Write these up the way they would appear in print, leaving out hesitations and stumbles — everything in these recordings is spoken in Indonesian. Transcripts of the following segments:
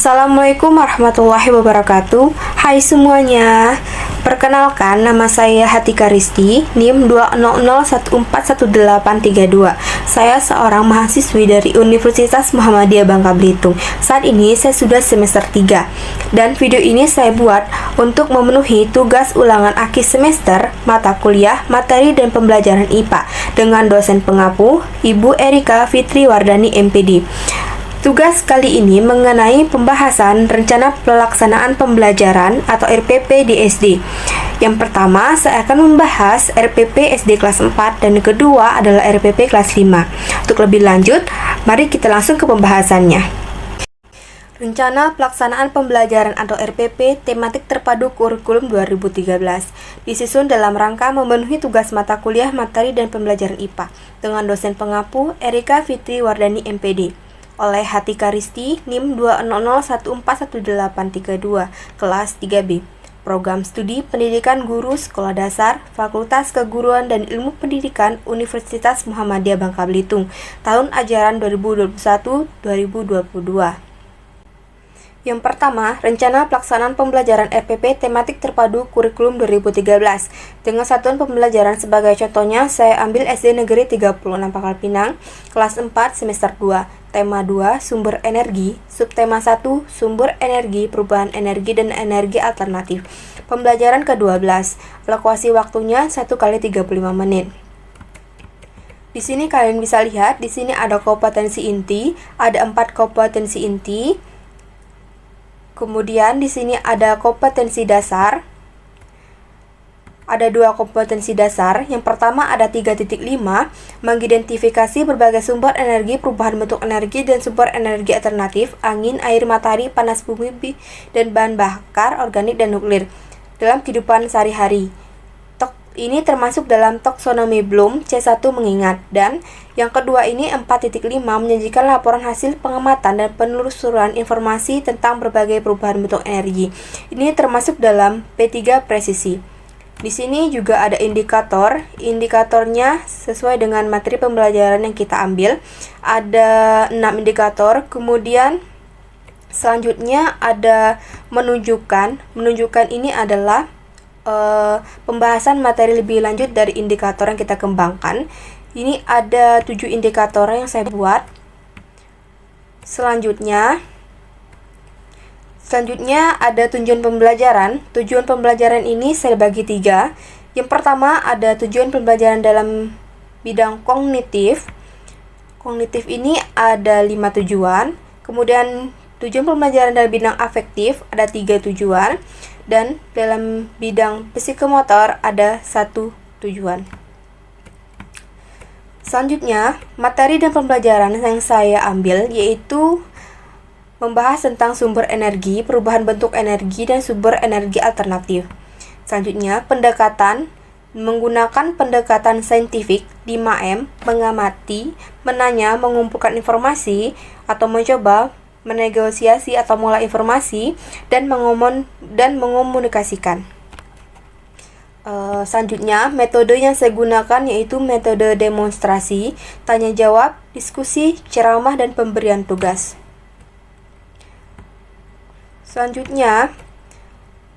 Assalamualaikum warahmatullahi wabarakatuh. Hai semuanya. Perkenalkan, nama saya Hatika Risti, NIM 200141832. Saya seorang mahasiswi dari Universitas Muhammadiyah Bangka Belitung. Saat ini saya sudah semester 3. Dan video ini saya buat untuk memenuhi tugas ulangan akhir semester mata kuliah, materi dan pembelajaran IPA dengan dosen pengapu Ibu Erika Fitri Wardani MPD. Tugas kali ini mengenai pembahasan rencana pelaksanaan pembelajaran atau RPP di SD. Yang pertama, saya akan membahas RPP SD kelas 4 dan kedua adalah RPP kelas 5. Untuk lebih lanjut, mari kita langsung ke pembahasannya. Rencana pelaksanaan pembelajaran atau RPP tematik terpadu kurikulum 2013 disusun dalam rangka memenuhi tugas mata kuliah, materi dan pembelajaran IPA dengan dosen pengapu Erika Fitri Wardani MPD. Oleh Hatika Risti, NIM 200141832, kelas 3B. Program Studi Pendidikan Guru Sekolah Dasar, Fakultas Keguruan dan Ilmu Pendidikan Universitas Muhammadiyah Bangka Belitung, tahun ajaran 2021-2022. Yang pertama, rencana pelaksanaan pembelajaran RPP tematik terpadu kurikulum 2013. Dengan satuan pembelajaran sebagai contohnya, saya ambil SD Negeri 36 Pangkal Pinang, kelas 4 semester 2. Tema 2, sumber energi. Subtema 1, sumber energi, perubahan energi dan energi alternatif. Pembelajaran ke-12. Alokasi waktunya 1 kali 35 menit. Di sini kalian bisa lihat, di sini ada kompetensi inti, ada 4 kompetensi inti. Kemudian di sini ada kompetensi dasar. Ada 2 kompetensi dasar. Yang pertama ada 3.5, mengidentifikasi berbagai sumber energi, perubahan bentuk energi dan sumber energi alternatif, angin, air, matahari, panas bumi, dan bahan bakar organik dan nuklir dalam kehidupan sehari-hari. Ini termasuk dalam taksonomi Bloom C1 mengingat. Dan yang kedua ini 4.5, menyajikan laporan hasil pengamatan dan penelusuran informasi tentang berbagai perubahan bentuk energi. Ini termasuk dalam P3 presisi. Di sini juga ada indikator. Indikatornya sesuai dengan materi pembelajaran yang kita ambil. Ada 6 indikator. Kemudian selanjutnya ada menunjukkan. Menunjukkan ini adalah pembahasan materi lebih lanjut dari indikator yang kita kembangkan. Ini ada 7 indikator yang saya buat. Selanjutnya ada tujuan pembelajaran. Tujuan pembelajaran ini saya bagi 3. Yang pertama ada tujuan pembelajaran dalam bidang kognitif. Kognitif ini ada 5 tujuan. Kemudian tujuan pembelajaran dalam bidang afektif ada 3 tujuan. Dan dalam bidang psikomotor ada 1 tujuan. Selanjutnya, materi dan pembelajaran yang saya ambil yaitu membahas tentang sumber energi, perubahan bentuk energi, dan sumber energi alternatif. Selanjutnya, pendekatan menggunakan pendekatan saintifik 5M, mengamati, menanya, mengumpulkan informasi, atau mencoba, menegosiasi atau mengolah informasi, dan mengomunikasikan. Selanjutnya, metode yang saya gunakan yaitu metode demonstrasi, tanya jawab, diskusi, ceramah, dan pemberian tugas. Selanjutnya,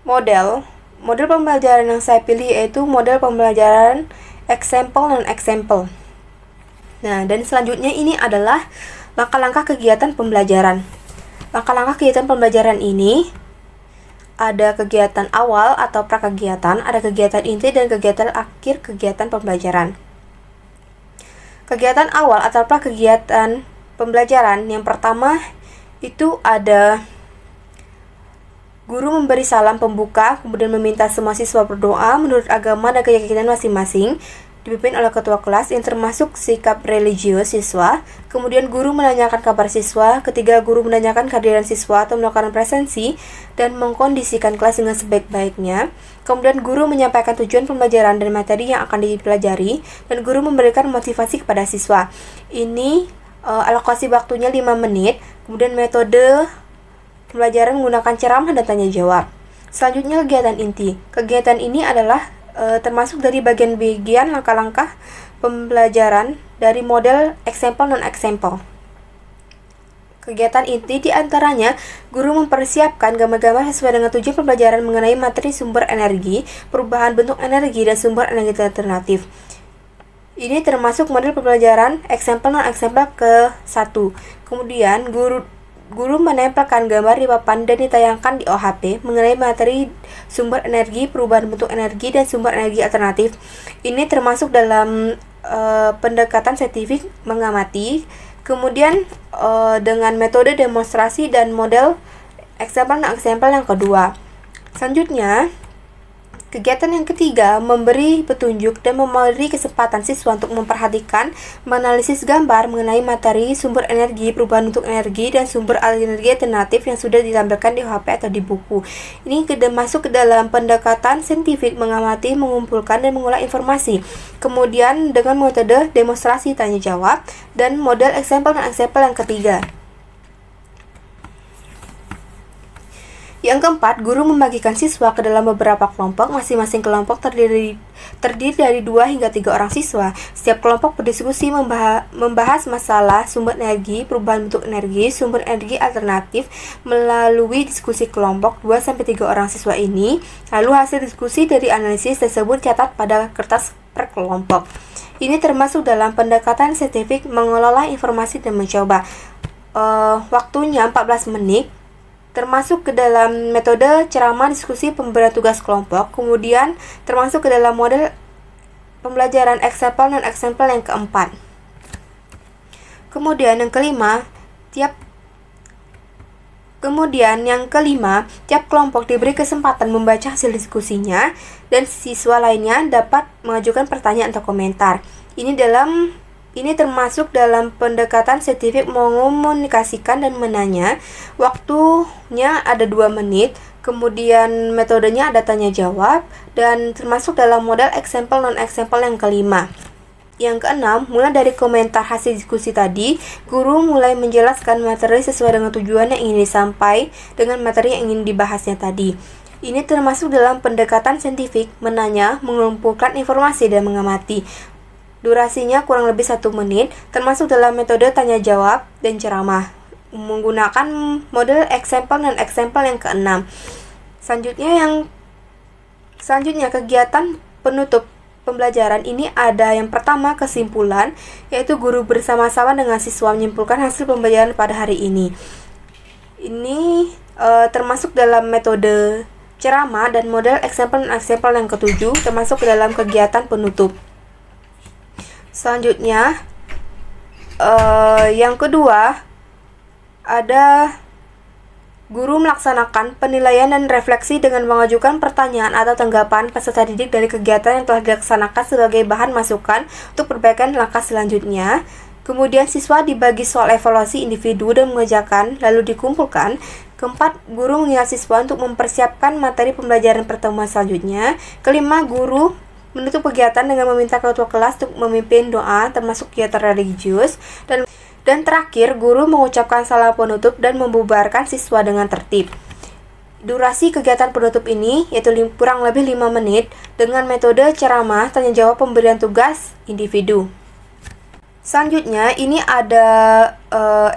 model pembelajaran yang saya pilih yaitu model pembelajaran example dan example. Nah, dan selanjutnya ini adalah langkah-langkah kegiatan pembelajaran. Langkah-langkah kegiatan pembelajaran ini ada kegiatan awal atau prakegiatan, ada kegiatan inti dan kegiatan akhir kegiatan pembelajaran. Kegiatan awal atau prakegiatan pembelajaran yang pertama itu ada guru memberi salam pembuka, kemudian meminta semua siswa berdoa menurut agama dan keyakinan masing-masing, dipimpin oleh ketua kelas yang termasuk sikap religius siswa. Kemudian guru menanyakan kabar siswa. Ketiga, guru menanyakan kehadiran siswa atau melakukan presensi dan mengkondisikan kelas dengan sebaik-baiknya. Kemudian guru menyampaikan tujuan pembelajaran dan materi yang akan dipelajari, dan guru memberikan motivasi kepada siswa. Ini alokasi waktunya 5 menit. Kemudian metode pembelajaran menggunakan ceramah dan tanya jawab. Selanjutnya kegiatan inti. Kegiatan ini adalah termasuk dari bagian-bagian langkah-langkah pembelajaran dari model example non-example. Kegiatan inti diantaranya guru mempersiapkan gambar-gambar sesuai dengan tujuan pembelajaran mengenai materi sumber energi, perubahan bentuk energi, dan sumber energi alternatif. Ini termasuk model pembelajaran example non-example ke-1. Kemudian guru menempelkan gambar di papan dan ditayangkan di OHP mengenai materi sumber energi, perubahan bentuk energi, dan sumber energi alternatif. Ini termasuk dalam pendekatan saintifik mengamati. Kemudian dengan metode demonstrasi dan model example yang kedua. Selanjutnya, kegiatan yang ketiga memberi petunjuk dan memberi kesempatan siswa untuk memperhatikan, menganalisis gambar mengenai materi, sumber energi, perubahan bentuk energi, dan sumber energi alternatif yang sudah ditampilkan di HP atau di buku. Ini masuk ke dalam pendekatan saintifik mengamati, mengumpulkan, dan mengolah informasi. Kemudian dengan metode demonstrasi tanya jawab dan model example dan example yang ketiga. Yang keempat, guru membagikan siswa ke dalam beberapa kelompok. Masing-masing kelompok terdiri dari 2 hingga 3 orang siswa. Setiap kelompok berdiskusi membahas masalah sumber energi, perubahan bentuk energi, sumber energi alternatif melalui diskusi kelompok 2-3 orang siswa ini. Lalu hasil diskusi dari analisis tersebut catat pada kertas per kelompok. Ini termasuk dalam pendekatan saintifik mengelola informasi dan mencoba. Waktunya 14 menit. Termasuk ke dalam metode ceramah, diskusi, pemberian tugas kelompok. Kemudian termasuk ke dalam model pembelajaran example dan example yang keempat. Kemudian yang kelima, tiap kelompok diberi kesempatan membaca hasil diskusinya dan siswa lainnya dapat mengajukan pertanyaan atau komentar. Ini termasuk dalam pendekatan saintifik mengomunikasikan dan menanya. Waktunya ada 2 menit. Kemudian metodenya ada tanya jawab dan termasuk dalam model example non-example yang kelima. Yang keenam, mulai dari komentar hasil diskusi tadi, guru mulai menjelaskan materi sesuai dengan tujuan yang ingin disampaikan dengan materi yang ingin dibahasnya tadi. Ini termasuk dalam pendekatan saintifik menanya, mengumpulkan informasi, dan mengamati. Durasinya kurang lebih 1 menit, termasuk dalam metode tanya jawab dan ceramah, menggunakan model example dan example yang keenam. Selanjutnya kegiatan penutup pembelajaran ini ada yang pertama kesimpulan, yaitu guru bersama-sama dengan siswa menyimpulkan hasil pembelajaran pada hari ini. Ini termasuk dalam metode ceramah dan model example dan example yang ketujuh, termasuk ke dalam kegiatan penutup. Selanjutnya, yang kedua, ada guru melaksanakan penilaian dan refleksi dengan mengajukan pertanyaan atau tanggapan peserta didik dari kegiatan yang telah dilaksanakan sebagai bahan masukan untuk perbaikan langkah selanjutnya. Kemudian siswa dibagi soal evaluasi individu dan mengerjakan, lalu dikumpulkan. Keempat, guru mengingat siswa untuk mempersiapkan materi pembelajaran pertemuan selanjutnya. Kelima, guru menutup kegiatan dengan meminta ketua kelas untuk memimpin doa termasuk kegiatan religius. Dan terakhir, guru mengucapkan salam penutup dan membubarkan siswa dengan tertib. Durasi kegiatan penutup ini yaitu kurang lebih 5 menit dengan metode ceramah, tanya jawab, pemberian tugas individu. Selanjutnya, ini ada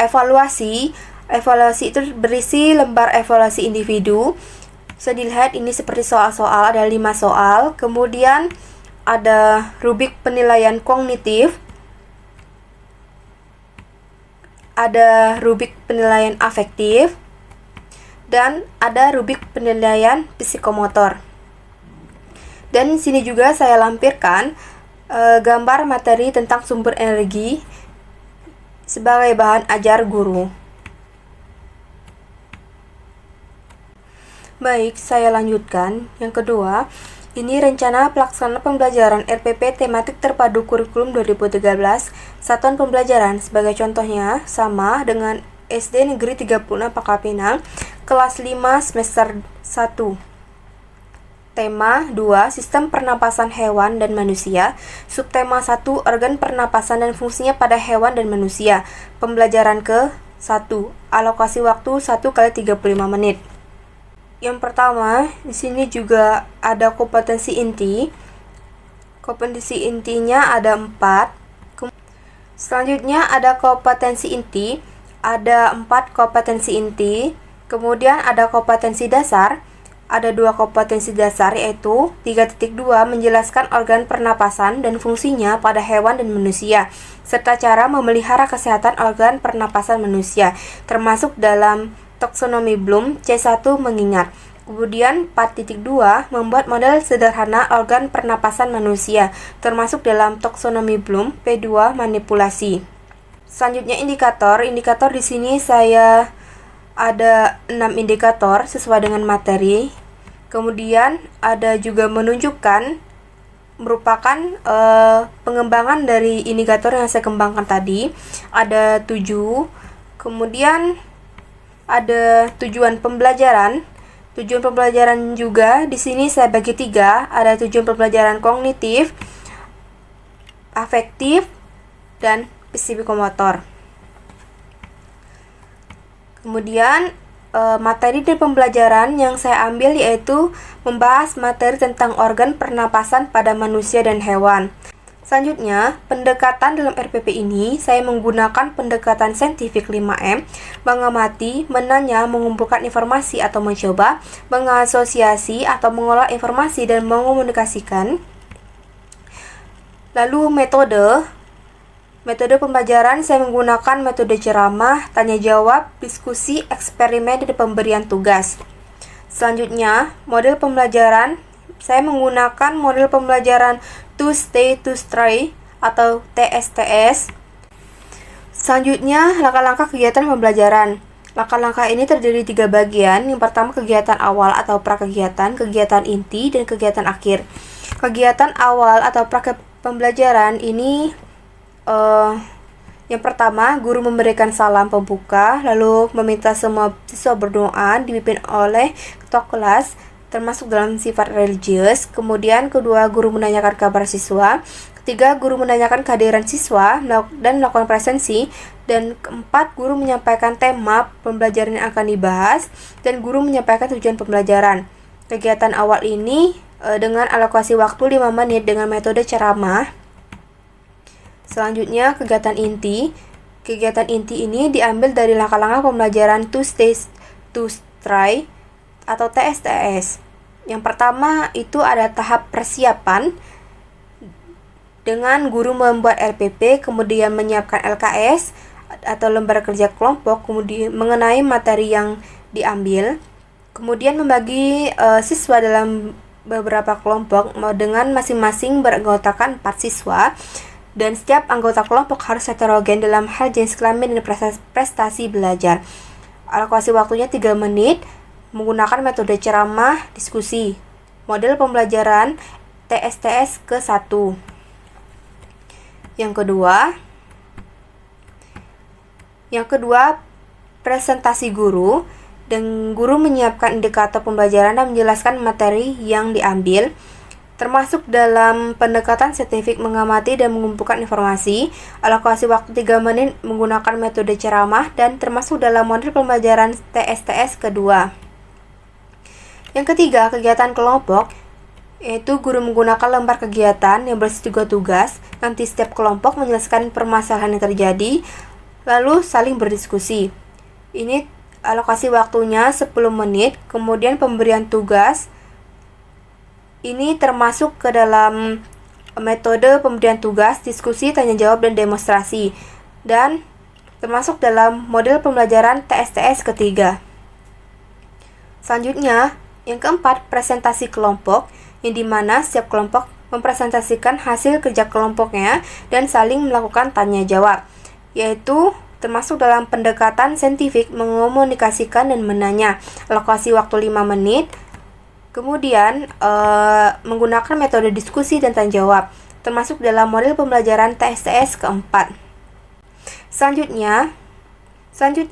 evaluasi. Evaluasi itu berisi lembar evaluasi individu. Bisa dilihat ini seperti soal-soal, ada 5 soal. Kemudian ada rubrik penilaian kognitif, ada rubrik penilaian afektif, dan ada rubrik penilaian psikomotor. Dan di sini juga saya lampirkan gambar materi tentang sumber energi sebagai bahan ajar guru. Baik, saya lanjutkan. Yang kedua, ini rencana pelaksanaan pembelajaran RPP tematik terpadu kurikulum 2013, satuan pembelajaran. Sebagai contohnya, sama dengan SD Negeri 36 Pangkal Pinang, kelas 5 semester 1. Tema 2, Sistem Pernapasan Hewan dan Manusia. Subtema 1, Organ pernapasan dan fungsinya pada hewan dan manusia. Pembelajaran ke-1, alokasi waktu 1x35 menit. Yang pertama, di sini juga ada kompetensi inti. Kompetensi intinya ada 4. Selanjutnya ada kompetensi inti. ada 4 kompetensi inti, kemudian ada kompetensi dasar, ada 2 kompetensi dasar yaitu 3.2 menjelaskan organ pernapasan dan fungsinya pada hewan dan manusia, serta cara memelihara kesehatan organ pernapasan manusia, termasuk dalam taksonomi Bloom C1 mengingat. Kemudian 4.2 membuat model sederhana organ pernapasan manusia, termasuk dalam taksonomi Bloom P2 manipulasi. Selanjutnya indikator. Indikator di sini saya ada 6 indikator sesuai dengan materi. Kemudian ada juga menunjukkan merupakan pengembangan dari indikator yang saya kembangkan tadi. Ada 7. Kemudian ada tujuan pembelajaran. Tujuan pembelajaran juga di sini saya bagi 3. Ada tujuan pembelajaran kognitif, afektif, dan psikomotor. Kemudian materi dari pembelajaran yang saya ambil yaitu membahas materi tentang organ pernapasan pada manusia dan hewan. Selanjutnya, pendekatan dalam RPP ini saya menggunakan pendekatan saintifik 5M, mengamati, menanya, mengumpulkan informasi atau mencoba, mengasosiasi atau mengolah informasi dan mengomunikasikan. Lalu Metode pembelajaran saya menggunakan metode ceramah, tanya jawab, diskusi, eksperimen, dan pemberian tugas. Selanjutnya, model pembelajaran saya menggunakan model pembelajaran To Stay to Stray atau TSTS. Selanjutnya, langkah-langkah kegiatan pembelajaran. Langkah-langkah ini terdiri 3 bagian. Yang pertama kegiatan awal atau prakegiatan, kegiatan inti, dan kegiatan akhir. Kegiatan awal atau pembelajaran ini yang pertama, guru memberikan salam pembuka, lalu meminta semua siswa berdoa, dipimpin oleh ketua kelas, termasuk dalam sifat religius. Kemudian kedua, guru menanyakan kabar siswa. Ketiga, guru menanyakan kehadiran siswa dan melakukan presensi. Dan keempat, guru menyampaikan tema pembelajaran yang akan dibahas, dan guru menyampaikan tujuan pembelajaran. Kegiatan awal ini dengan alokasi waktu 5 menit dengan metode ceramah. Selanjutnya, kegiatan inti. Kegiatan inti ini diambil dari langkah-langkah pembelajaran To Stay to Try atau TSTS. Yang pertama itu ada tahap persiapan dengan guru membuat RPP, kemudian menyiapkan LKS atau lembar kerja kelompok, kemudian mengenai materi yang diambil, kemudian membagi siswa dalam beberapa kelompok dengan masing-masing beranggotakan 4 siswa. Dan setiap anggota kelompok harus heterogen dalam hal jenis kelamin dan prestasi belajar. Alokasi waktunya 3 menit, menggunakan metode ceramah, diskusi. Model pembelajaran TSTS ke-1. Yang kedua, presentasi guru. Dan guru menyiapkan indikator pembelajaran dan menjelaskan materi yang diambil, termasuk dalam pendekatan saintifik mengamati dan mengumpulkan informasi. Alokasi waktu 3 menit menggunakan metode ceramah dan termasuk dalam model pembelajaran TSTS kedua. Yang ketiga, kegiatan kelompok, yaitu guru menggunakan lembar kegiatan yang berisi 3 tugas. Nanti setiap kelompok menjelaskan permasalahan yang terjadi, lalu saling berdiskusi. Ini alokasi waktunya 10 menit, kemudian pemberian tugas. Ini termasuk ke dalam metode pemberian tugas, diskusi, tanya jawab, dan demonstrasi, dan termasuk dalam model pembelajaran TSTS ketiga. Selanjutnya, yang keempat, presentasi kelompok, yang dimana setiap kelompok mempresentasikan hasil kerja kelompoknya dan saling melakukan tanya jawab, yaitu termasuk dalam pendekatan saintifik mengomunikasikan dan menanya. Alokasi waktu 5 menit. Kemudian menggunakan metode diskusi dan tanya jawab, termasuk dalam model pembelajaran TSTS keempat. Selanjutnya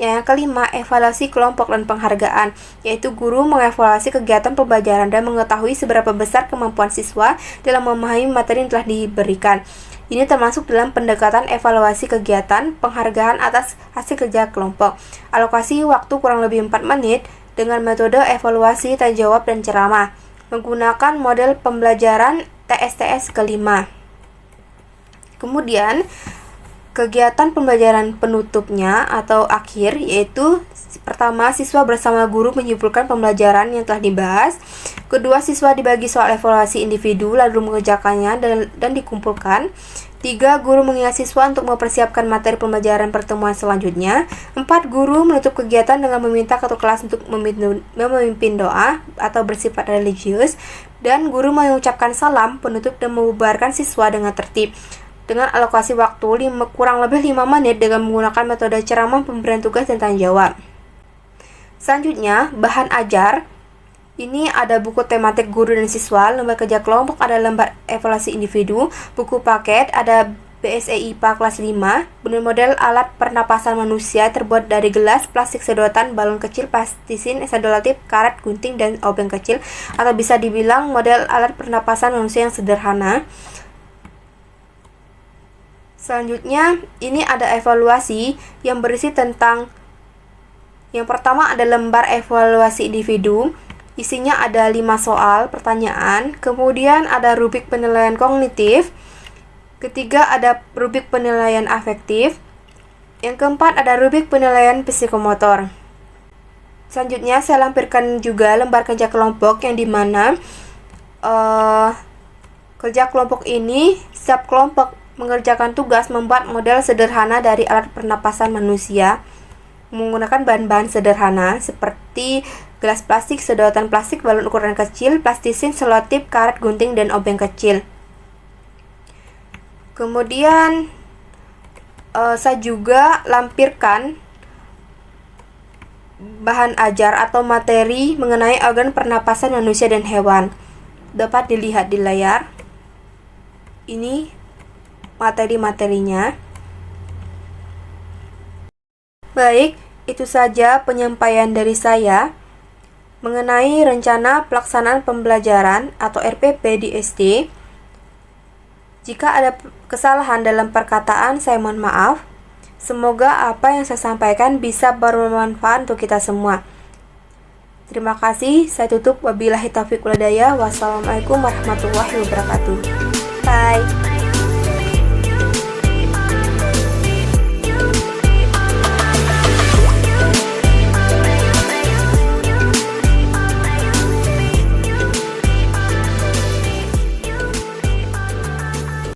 yang kelima, evaluasi kelompok dan penghargaan, yaitu guru mengevaluasi kegiatan pembelajaran dan mengetahui seberapa besar kemampuan siswa dalam memahami materi yang telah diberikan. Ini termasuk dalam pendekatan evaluasi kegiatan, penghargaan atas hasil kerja kelompok. Alokasi waktu kurang lebih 4 menit, dengan metode evaluasi, tanya jawab, dan ceramah, menggunakan model pembelajaran TSTS kelima. Kemudian, kegiatan pembelajaran penutupnya atau akhir, yaitu pertama, siswa bersama guru menyimpulkan pembelajaran yang telah dibahas. Kedua, siswa dibagi soal evaluasi individu lalu mengerjakannya dan dikumpulkan. 3. Guru mengingat siswa untuk mempersiapkan materi pembelajaran pertemuan selanjutnya. 4. Guru menutup kegiatan dengan meminta ketua kelas untuk memimpin doa atau bersifat religius. Dan guru mengucapkan salam penutup dan membubarkan siswa dengan tertib. Dengan alokasi waktu kurang lebih 5 menit dengan menggunakan metode ceramah, pemberian tugas, dan tanya jawab. Selanjutnya, bahan ajar. Ini ada buku tematik guru dan siswa, lembar kerja kelompok ada lembar evaluasi individu, buku paket ada BSE IPA kelas 5, model alat pernapasan manusia terbuat dari gelas, plastik sedotan, balon kecil, plastisin, isolatif, karet, gunting, dan obeng kecil, atau bisa dibilang model alat pernapasan manusia yang sederhana. Selanjutnya, ini ada evaluasi yang berisi tentang, yang pertama ada lembar evaluasi individu. Isinya ada 5 soal pertanyaan, kemudian ada rubrik penilaian kognitif, ketiga ada rubrik penilaian afektif, yang keempat ada rubrik penilaian psikomotor. Selanjutnya saya lampirkan juga lembar kerja kelompok yang dimana kerja kelompok ini setiap kelompok mengerjakan tugas membuat model sederhana dari alat pernapasan manusia menggunakan bahan-bahan sederhana seperti gelas plastik, sedotan plastik, balon ukuran kecil, plastisin, selotip, karet, gunting, dan obeng kecil. Kemudian saya juga lampirkan bahan ajar atau materi mengenai organ pernapasan manusia dan hewan. Dapat dilihat di layar. Ini materi-materinya. Baik, itu saja penyampaian dari saya mengenai rencana pelaksanaan pembelajaran atau RPP di SD. Jika ada kesalahan dalam perkataan, saya mohon maaf. Semoga apa yang saya sampaikan bisa bermanfaat untuk kita semua. Terima kasih, saya tutup. Wabillahi taufiq wal hidayah. Wassalamualaikum warahmatullahi wabarakatuh. Bye.